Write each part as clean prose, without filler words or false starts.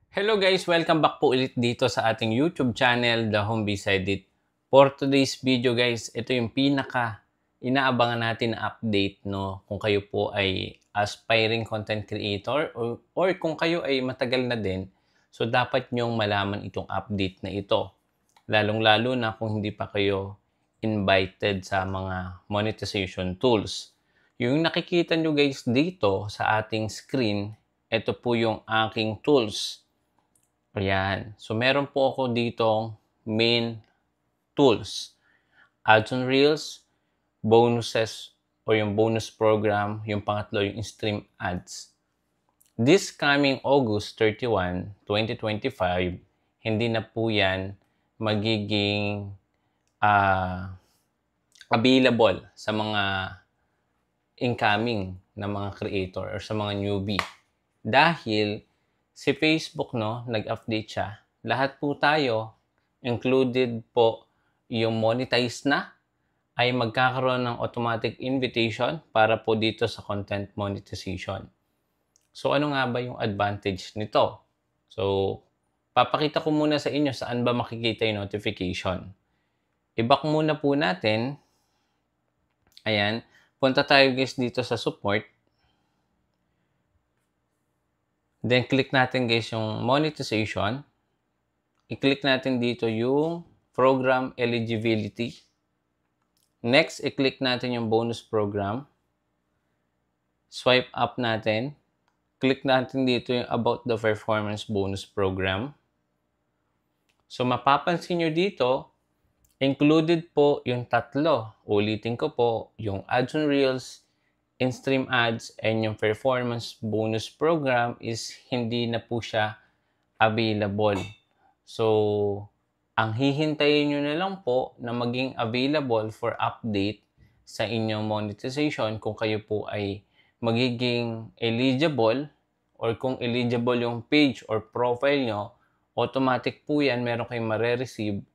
Hello guys! Welcome back po ulit dito sa ating YouTube channel, The Home Beside It. For today's video guys, ito yung pinaka inaabangan natin na update, no? Kung kayo po ay aspiring content creator or kung kayo ay matagal na din, so dapat nyong malaman itong update na ito. Lalong-lalo na kung hindi pa kayo invited sa mga monetization tools. Yung nakikita nyo guys dito sa ating screen, ito po yung aking tools. Ayan. So, meron po ako ditong main tools. Ads on Reels, bonuses, o yung bonus program. Yung pangatlo, yung stream ads. This coming August 31, 2025, hindi na po yan magiging available sa mga incoming na mga creator or sa mga newbie. Dahil si Facebook, no, nag-update siya. Lahat po tayo, included po yung monetize na, ay magkakaroon ng automatic invitation para po dito sa content monetization. So, ano nga ba yung advantage nito? So, papakita ko muna sa inyo saan ba makikita yung notification. I-back muna po natin. Ayan. Punta tayo guys dito sa support. Then, click natin guys yung monetization. I-click natin dito yung program eligibility. Next, i-click natin yung bonus program. Swipe up natin. Click natin dito yung about the performance bonus program. So, mapapansin nyo dito, included po yung tatlo. Ulitin ko po, yung ads on Reels, in-stream ads, and yung performance bonus program is hindi na po siya available. So, ang hihintayin nyo na lang po na maging available for update sa inyong monetization kung kayo po ay magiging eligible or kung eligible yung page or profile nyo, automatic po yan, meron kayong mare-receive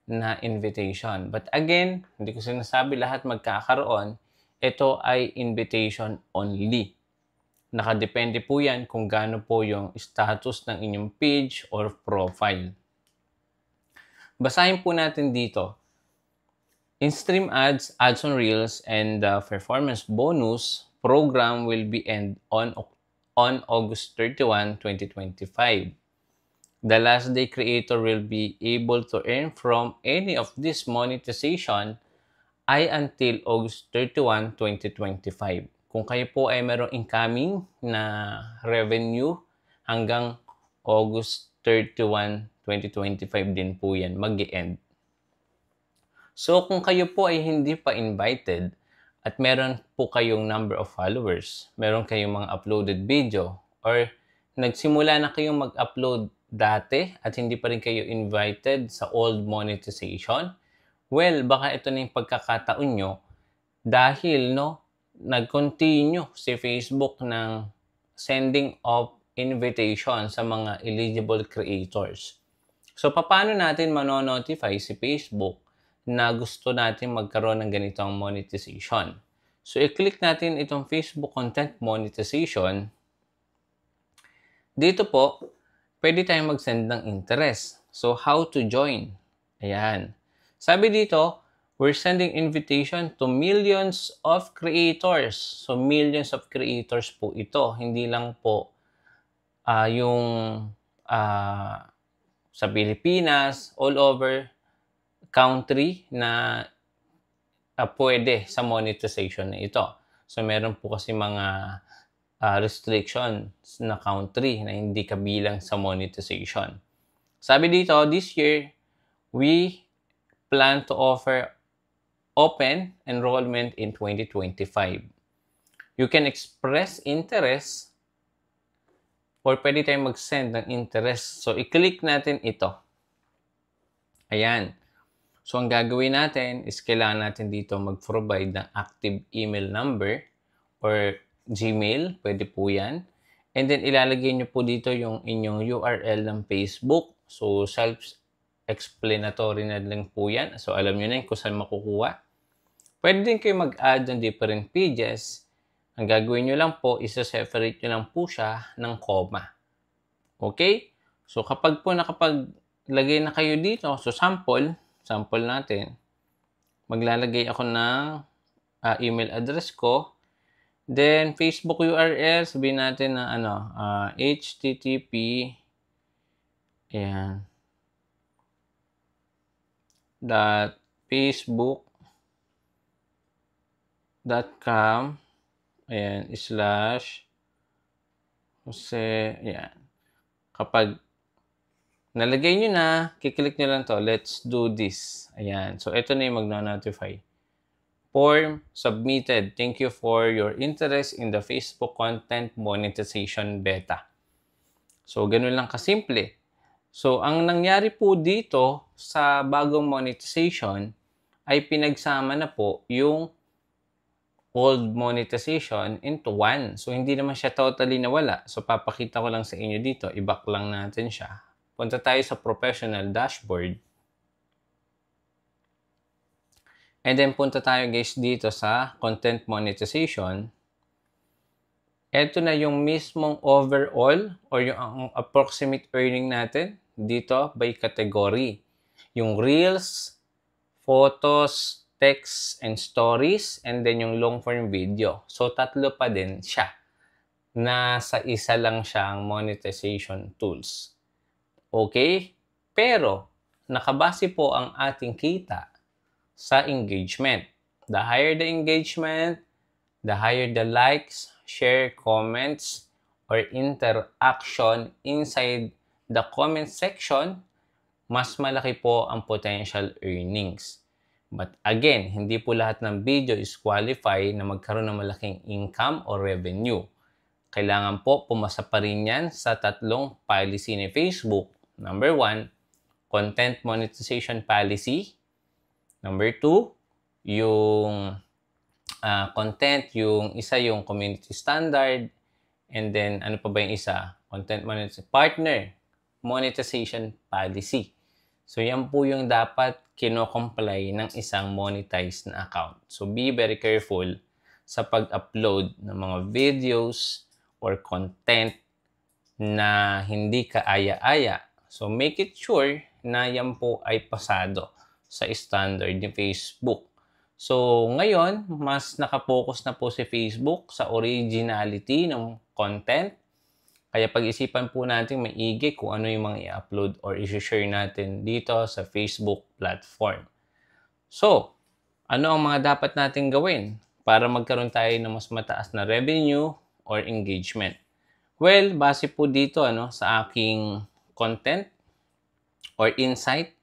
na invitation. But again, hindi ko sinasabi lahat magkakaroon. Ito ay invitation only. Nakadepende po yan kung gaano po yung status ng inyong page or profile. Basahin po natin dito. In-stream ads, ads on Reels, and the performance bonus program will be end on August 31, 2025. The last day creator will be able to earn from any of this monetization ay until August 31, 2025. Kung kayo po ay mayroong incoming na revenue hanggang August 31, 2025 din po yan mag-e-end. So, kung kayo po ay hindi pa invited at meron po kayong number of followers, meron kayong mga uploaded video, or nagsimula na kayong mag-upload dati at hindi pa rin kayo invited sa old monetization, well, baka ito na yung pagkakataon nyo dahil, no, nag-continue si Facebook ng sending of invitation sa mga eligible creators. So, paano natin manonotify si Facebook na gusto natin magkaroon ng ganitong monetization? So, i-click natin itong Facebook Content Monetization. Dito po, pwede tayong mag-send ng interest. So, how to join? Ayan. Sabi dito, we're sending invitation to millions of creators. So, millions of creators po ito. Hindi lang po yung sa Pilipinas, all over country na pwede sa monetization na ito. So, meron po kasi mga restrictions na country na hindi kabilang sa monetization. Sabi dito, this year, we plan to offer open enrollment in 2025. You can express interest or pwede tayong mag-send ng interest. So, i-click natin ito. Ayan. So, ang gagawin natin is kailangan natin dito mag-provide ng active email number or Gmail. Pwede po yan. And then, ilalagay nyo po dito yung inyong URL ng Facebook. So, self-explanatory na lang po yan. So, alam nyo na kung saan makukuha. Pwede din kayo mag-add ng different pages. Ang gagawin nyo lang po, isa-separate nyo lang po siya ng comma. Okay? So, kapag po nakapaglagay na kayo dito, so sample natin, maglalagay ako ng email address ko. Then, Facebook URL, sabihin natin na HTTP, ayan, facebook.com, ayan, /Jose, ayan. Kapag nalagay nyo na, kiklik nyo lang to, let's do this. Ayan, so ito na yung magna-notify. Form submitted. Thank you for your interest in the Facebook Content Monetization Beta. So, ganun lang kasimple. So, ang nangyari po dito sa bagong monetization ay pinagsama na po yung old monetization into one. So, hindi naman siya totally nawala. So, papakita ko lang sa inyo dito. I-back lang natin siya. Punta tayo sa professional dashboard. And then, punta tayo guys dito sa content monetization. Ito na yung mismong overall or yung approximate earning natin dito by category. Yung Reels, Photos, Text, and Stories, and then yung long form video. So, tatlo pa din siya. Nasa isa lang siyang monetization tools. Okay? Pero, nakabase po ang ating kita sa engagement. The higher the engagement, the higher the likes, share, comments, or interaction inside the comment section, mas malaki po ang potential earnings. But again, hindi po lahat ng video is qualify na magkaroon ng malaking income or revenue. Kailangan po pumasa pa rin yan sa tatlong policy ni Facebook. Number 1, content monetization policy. Number 2, yung content, yung isa yung community standard, and then ano pa ba yung isa? Content monetization partner monetization policy. So yan po yung dapat kino-comply ng isang monetized na account. So be very careful sa pag-upload ng mga videos or content na hindi kaaya-aya. So make it sure na yan po ay pasado sa standard ni Facebook. So, ngayon, mas nakapokus na po si Facebook sa originality ng content. Kaya pag-isipan po natin maigi kung ano yung mga i-upload or i-share natin dito sa Facebook platform. So, ano ang mga dapat natin gawin para magkaroon tayo ng mas mataas na revenue or engagement? Well, base po dito sa aking content or insight,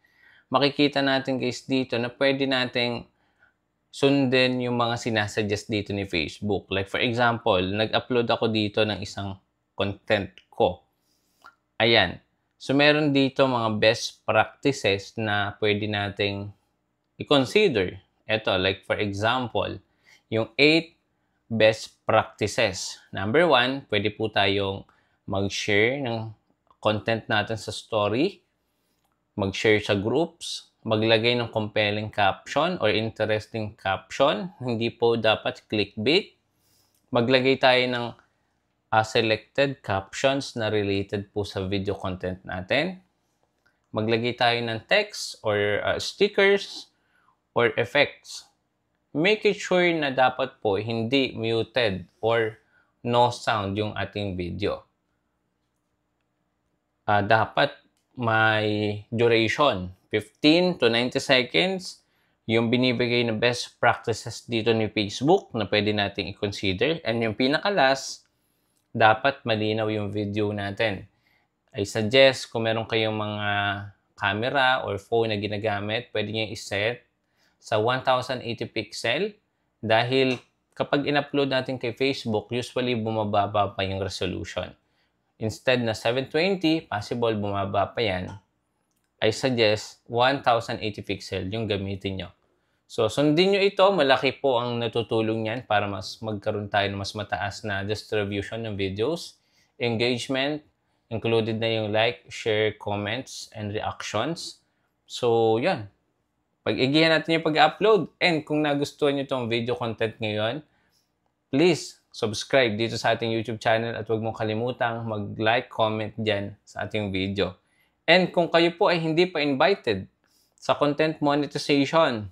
makikita natin guys dito na pwede nating sundin yung mga sinasuggest dito ni Facebook. Like for example, nag-upload ako dito ng isang content ko. Ayan. So meron dito mga best practices na pwede nating i-consider. Ito, like for example, yung 8 best practices. Number 1, pwede po tayong mag-share ng content natin sa story, mag-share sa groups, maglagay ng compelling caption or interesting caption. Hindi po dapat clickbait. Maglagay tayo ng selected captions na related po sa video content natin. Maglagay tayo ng text or stickers or effects. Make it sure na dapat po hindi muted or no sound yung ating video. Dapat may duration, 15 to 90 seconds, yung binibigay na best practices dito ni Facebook na pwede nating i-consider. And yung pinaka-last, dapat malinaw yung video natin. I suggest kung meron kayong mga camera or phone na ginagamit, pwede nyo i-set sa 1080 pixel dahil kapag in-upload natin kay Facebook, usually bumababa pa yung resolution. Instead na 720, possible bumaba pa yan, I suggest 1080 pixel yung gamitin nyo. So, sundin nyo ito. Malaki po ang natutulong yan para mas magkaroon tayo ng mas mataas na distribution ng videos. Engagement, included na yung like, share, comments, and reactions. So, yan. Pag-igihan natin yung pag-upload. And kung nagustuhan nyo itong video content ngayon, please subscribe dito sa ating YouTube channel at huwag mong kalimutang mag-like, comment dyan sa ating video. And kung kayo po ay hindi pa invited sa content monetization,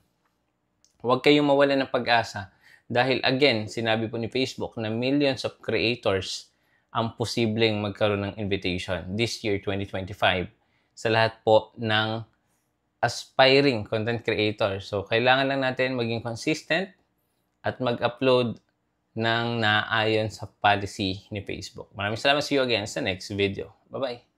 huwag kayong mawala ng pag-asa. Dahil again, sinabi po ni Facebook na millions of creators ang posibleng magkaroon ng invitation this year, 2025, sa lahat po ng aspiring content creator. So, kailangan lang natin maging consistent at mag-upload ng naayon sa policy ni Facebook. Maraming salamat. See you again sa next video. Bye-bye.